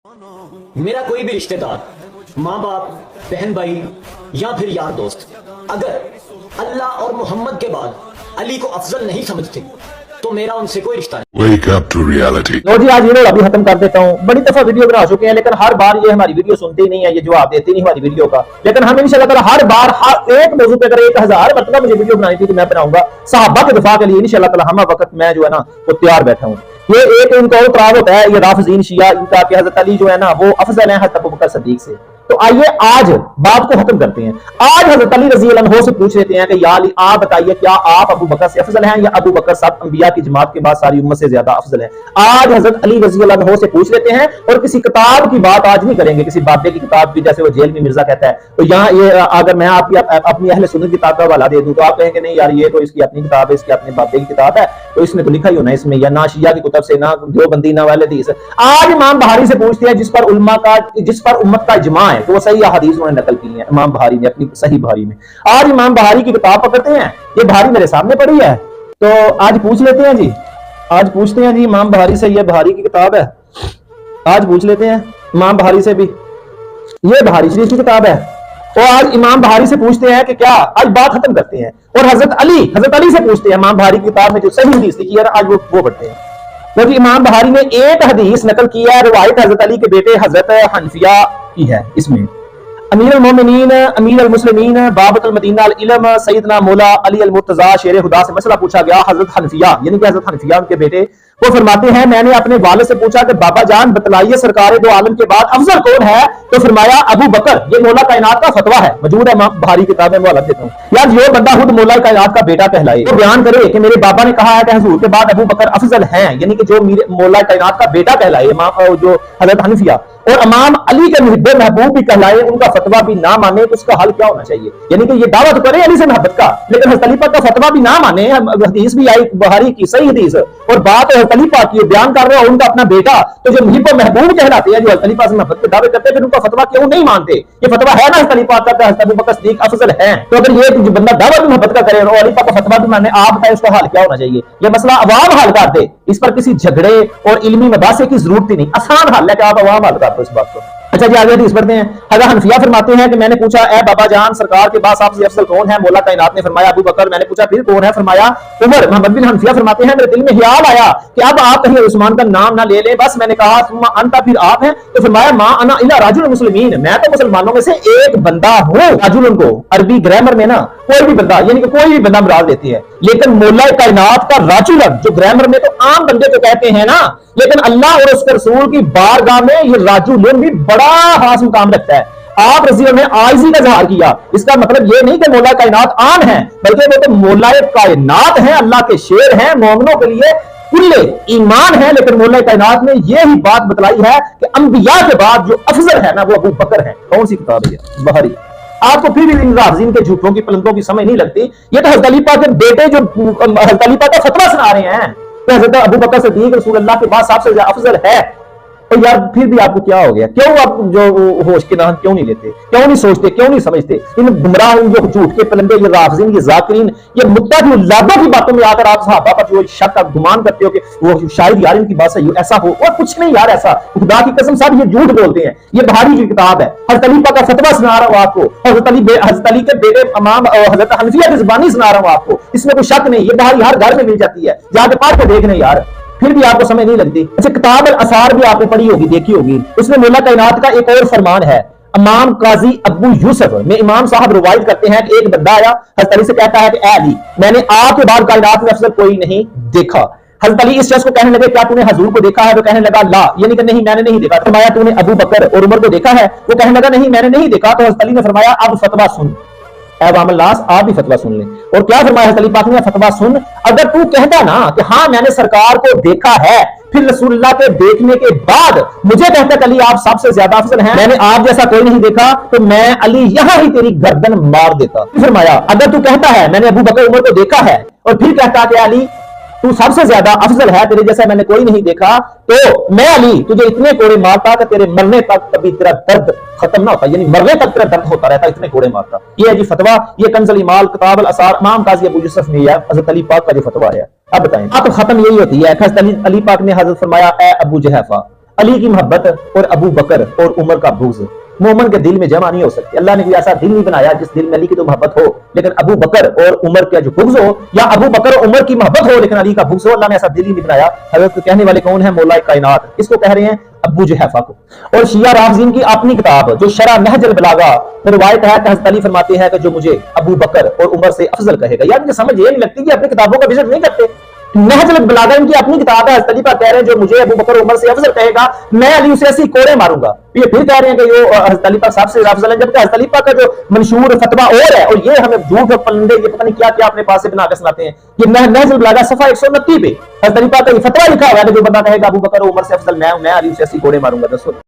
मेरा कोई भी रिश्तेदार, माँ बाप, बहन भाई या फिर यार दोस्त अगर अल्लाह और मोहम्मद के बाद अली को अफजल नहीं समझते तो मेरा उनसे कोई रिश्ता नहीं। Wake up to reality. लो जी, आज ये अभी खत्म कर देता हूँ। बड़ी दफा वीडियो बना चुके हैं, लेकिन हर बार ये हमारी वीडियो सुनते ही नहीं है, ये जवाब देते नहीं हमारी वीडियो का। लेकिन हम इंशाल्लाह ताला हर बार हर एक मौजू पे अगर 1000 मतलब मुझे वीडियो बनानी थी तो मैं बनाऊंगा सहाबा के दिफा के लिए इंशाल्लाह ताला। हम वक्त मैं जो है ना वो तैयार बैठा हूँ। ये एक इनका और तराव होता है, ये राफिज़ीन शिया इनका कि हज़रत अली जो है ना वो अफजल है हज़रत अबू बकर सिद्दीक से। तो आइए आज बात को खत्म करते हैं। आज हज़रत अली रज़ी अल्लाह अन्हु से पूछ लेते हैं कि या अली आप बताइए क्या आप अबू बकर से अफजल हैं या अबू बकर सब अंबिया की जमात के बाद सारी उम्मत से ज्यादा अफजल है। आज हज़रत अली रज़ी अल्लाह अन्हु से पूछ लेते हैं और किसी किताब की बात आज नहीं करेंगे, किसी बाबे की किताब की, जैसे वो जेल में मिर्जा कहता है। तो यहाँ ये अगर मैं आपकी अपनी अहले सुन्नत किताब का हवाला दे दूं तो आप कहेंगे नहीं यार ये तो इसकी अपनी किताब है, इसके अपने बाबे की किताब है, तो इसमें तो लिखा ही होना इसमें, या ना शिया की कुतब से ना देवबंदी ना वाले हदीस। आज इमाम बहारी से पूछते हैं जिस पर उम्मत का इजमा है, तो वो सही हदीस उन्होंने नकल की है इमाम बहारी ने अपनी सही बहारी में। आज इमाम बहारी की किताब पकड़ते हैं, ये बहारी मेरे सामने पड़ी है, तो आज पूछ लेते हैं जी, आज पूछते हैं जी इमाम बहारी से, ये बहारी की किताब है, आज पूछ लेते हैं इमाम बहारी से भी, ये बहारी शरीफ की किताब है। और आज इमाम बहारी से पूछते हैं कि क्या, आज बात खत्म करते हैं और हजरत अली से पूछते हैं इमाम बहारी की किताब में जो सही हदीस लिखी है आज वो पढ़ते हैं। क्योंकि इमाम बहारी ने एक हदीस नकल किया है, रिवायत हजरत अली के बेटे हजरत हनफिया की है। इसमें अमीर अल मोमिनीन अमीर अल मुस्लिमीन बाबतुल मदीना अल इल्म सैयदना मौला अली अल मुर्तजा शेर खुदा से मसला पूछा गया। हजरत हनफिया यानी कि हजरत हनफिया उनके बेटे वो फरमाते हैं मैंने अपने वालिद से पूछा कि बाबा जान बतलाइए सरकार दो आलम के बाद अफजल कौन है, तो फरमाया अबू बकर। ये मौला कायनात का फतवा है, मौजूद है बहारी किताब में, मैं देता हूं। यार जो बंदा खुद मौला कायनात का बेटा कहलाए वो बयान करे कि मेरे बाबा ने कहा है कि हुजूर के बाद अबू बकर अफजल हैं, यानी कि जो मौला कायनात का बेटा कहलाए जो हजरत हनफिया और इमाम अली के मुहिब्बे महबूब भी कहलाए, उनका फतवा भी ना माने तो उसका हल क्या होना चाहिए। यानी कि ये दावा तो करे अली से मोहब्बत का, लेकिन हज़रत अली पाक का फतवा भी ना माने। हदीस भी आई बुखारी की सही हदीस और बात हज़रत अली पाक की बयान कर रहे हो उनका अपना बेटा, तो जो मुहिब्ब महबूब कहलाते हैं, जो हज़रत अली पाक से मोहब्बत के दावे करते हैं, फिर उनका फतवा क्यों नहीं मानते। ये फतवा है ना हज़रत अली पाक का, हज़रत अबू बकर सिद्दीक अफजल हैं। तो अगर ये जो बंदा दावा भी मोहब्बत का करे और अली पाक का फतवा भी माने, आप बताएं उसका हल क्या होना चाहिए। ये मसला अवाम हल कर दे, इस पर किसी झगड़े और इल्मी मबासे की जरूरत ही नहीं, आसान हल है कि आप अवाम हल कर दो इस बात को। अच्छा जी आगे हदीस पढ़ते हैं। हज़रत हनफिया फरमाते हैं कि मैंने पूछा ए बाबा जान सरकार के बाद सबसे अफजल कौन है, मौला कायनात ने फरमाया अबू बकर। मैंने पूछा फिर कौन है, फरमाया उमर। मोहम्मद बिन हनफिया फरमाते हैं मेरे दिल में ख्याल आया कि अब आप कहीं उस्मान का नाम ना ले लें, बस मैंने कहा सुम्मा अंता फिर आप हैं, तो फरमाया मा अना इला राजुल मुस्लिमीन, मैं तो मुसलमानों में से एक बंदा हूं। राजुल को अरबी ग्रामर में ना कोई भी बंदा यानी कि कोई भी बंदा मुराद लेती है, लेकिन मौला कायनात का राजुल जो ग्रामर में तो आम बंदे को कहते हैं ना, लेकिन अल्लाह और उसके रसूल की बारगाह में ये राजुल भी बड़ा खास मुकाम रखता है। आप रसूल ने आइजी का इज़हार किया, इसका मतलब ये नहीं कि मौला कायनात आन है, बल्कि वो तो मौला कायनात है, अल्लाह के शेर हैं, मोमिनों के लिए कुल्ले ईमान है। लेकिन मौला कायनात ने यही बात बतलाई है कि अंबिया के बाद जो अफजल है ना वो अबू बकर है। कौन सी किताब है? बहारी। आपको फिर भी इन राज़ीन के झूठों की पलंदों की समझ नहीं लगती। ये तो हज़रत अली पाक के बेटे जो हज़रत अली पाक का फतवा सुना रहे हैं कि हज़रत अबू बकर सिद्दीक रसूल अल्लाह के बाद सबसे अफजल है। तो यार फिर भी आपको क्या हो गया, क्यों आप जो होश के नाम क्यों नहीं लेते, क्यों नहीं सोचते, क्यों नहीं समझते। इन गुमराह जो झूठ के पलंदे, ये राफ़िज़ीन, ये ज़ाकिरीन, ये मुद्दा की औलादों की बातों में आकर आप सहाबा पर जो शक का गुमान करते हो कि वो शायद यार इनकी बात सही ऐसा हो, और कुछ नहीं यार ऐसा, खुदा की कसम साहब ये झूठ बोलते हैं। ये बहारी की किताब है, हज़रत अली पाक का फतवा सुना रहा हूं आपको, हज़रत अली के बेटे इमाम हज़रत हनफिया की ज़ुबानी सुना रहा हूं आपको, इसमें कोई शक नहीं। ये बहारी हर घर में मिल जाती है, जाके पढ़ के देख रहे यार, फिर भी आपको समझ नहीं लगती। अच्छा किताब अल असार भी आपने पढ़ी होगी, देखी होगी, उसमें मौला कायनात का एक और फरमान है। इमाम काजी अबू यूसुफ में इमाम साहब रिवायत करते हैं कि एक बंदा आया हज़रत अली से कहता है कि ए अली मैंने आपके बाद कायनात में अफजल कोई नहीं देखा। हज़रत अली इस शख्स को कहने लगे क्या तूने हजूर को देखा है, तो कहने लगा ला, यानी कि नहीं मैंने नहीं देखा। फरमाया तूने अबू बकर और उमर को देखा है, वो कहने लगा नहीं मैंने नहीं देखा। तो हज़रत अली ने फरमाया अब फतवा सुन, नास आप भी फतवा सुन लें। और क्या फरमाया हज़रत अली पाक ने, फतवा सुन, अगर तू कहता ना कि हाँ मैंने सरकार को देखा है, फिर रसूलुल्लाह के देखने के बाद मुझे कहता कि अली आप सबसे ज्यादा अफजल हैं, मैंने आप जैसा कोई नहीं देखा, तो मैं अली यहां ही तेरी गर्दन मार देता। फरमाया अगर तू कहता है मैंने अबू बकर उमर को देखा है और फिर कहता कि अली तू सबसे ज्यादा अफजल है, तेरे जैसा मैंने कोई नहीं देखा, तो मैं अली तुझे इतने कोड़े मारता कि तेरे मरने तक कभी तेरा दर्द खत्म ना होता, यानी मरने तक तेरा दर्द होता रहता, इतने कोड़े मारता। ये है जी फतवा, ये कंज़ुल इमाल किताब अल असार इमाम काजी अबू यूसुफ ने हज़रत अली पाक का जो फतवा है। अब बताएं, अब खत्म यही होती है। हज़रत अली पाक ने हज़रत फरमाया ए अबू जुहैफा علی کی محبت اور ابو بکر اور عمر کا بغض مومن کے دل میں جمع نہیں ہو سکتی. اللہ نے کوئی ایسا دل نہیں بنایا جس دل میں علی کی تو محبت ہو لیکن ابو بکر اور عمر کا جو بغض ہو, یا ابو بکر اور عمر کی محبت ہو لیکن علی کا بغض ہو. اللہ نے ایسا دل ہی نہیں بنایا. حضرت کو کہنے والے کون ہیں؟ مولا کائنات. اس کو کہہ رہے ہیں ابو جحیفہ کو. اور شیعہ رافضین کی اپنی کتاب جو شرح نہج البلاغہ میں روایت ہے کہ حضرت علی فرماتے ہیں کہ جو مجھے ابو بکر اور عمر سے افضل کہے گا. یار مجھے سمجھ یہ نہیں لگتی کہ اپنی کتابوں کا وزٹ نہیں کرتے. نہج البلاغہ ان کی اپنی کتاب ہے. حضرت علی پاک کہہ رہے ہیں جو مجھے ابو بکر عمر سے افضل کہے گا میں علی اسے ایسی کوڑے ماروں گا. یہ پھر کہہ رہے ہیں کہ یہ حضرت علی پاک صاحب سے افضل ہیں, جبکہ حضرت علی پاک کا جو منشور فتویٰ اور ہے, اور یہ ہمیں جھوٹ اور پلندے یہ پتہ نہیں کیا کیا اپنے پاس سے بنا کے سناتے ہیں. یہ نہج البلاغہ صفحہ 129 پہ حضرت علی پاک کا یہ فتویٰ لکھا ہوا ہے کہ جو بندہ کہے گا ابو بکر عمر سے افضل میں ہوں, میں علی اسے ایسی کوڑے ماروں گا. دسو